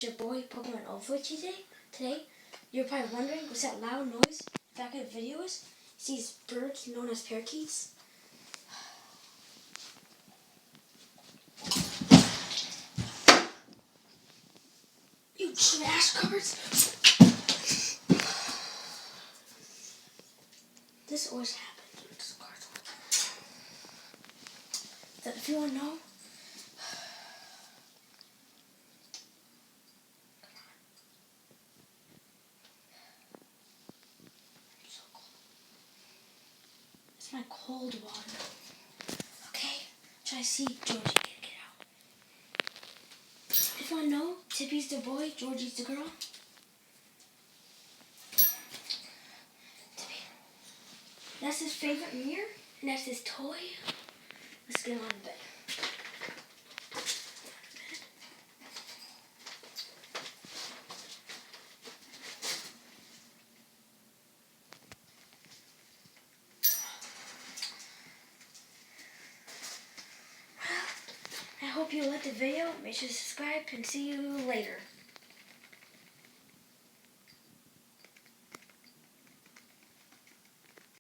Your boy Pokemon Over today. You're probably wondering what's that loud noise back in the video is? It's these birds known as parakeets. You trash covers! This always happens with this card. That if you want to know, so cold. It's my cold water. Okay, try to see Georgie get out. If you want to know, Tippy's the boy, Georgie's the girl. Tippy. That's his favorite mirror, and that's his toy. Let's get him on the bed. I hope you liked the video. Make sure to subscribe and see you later.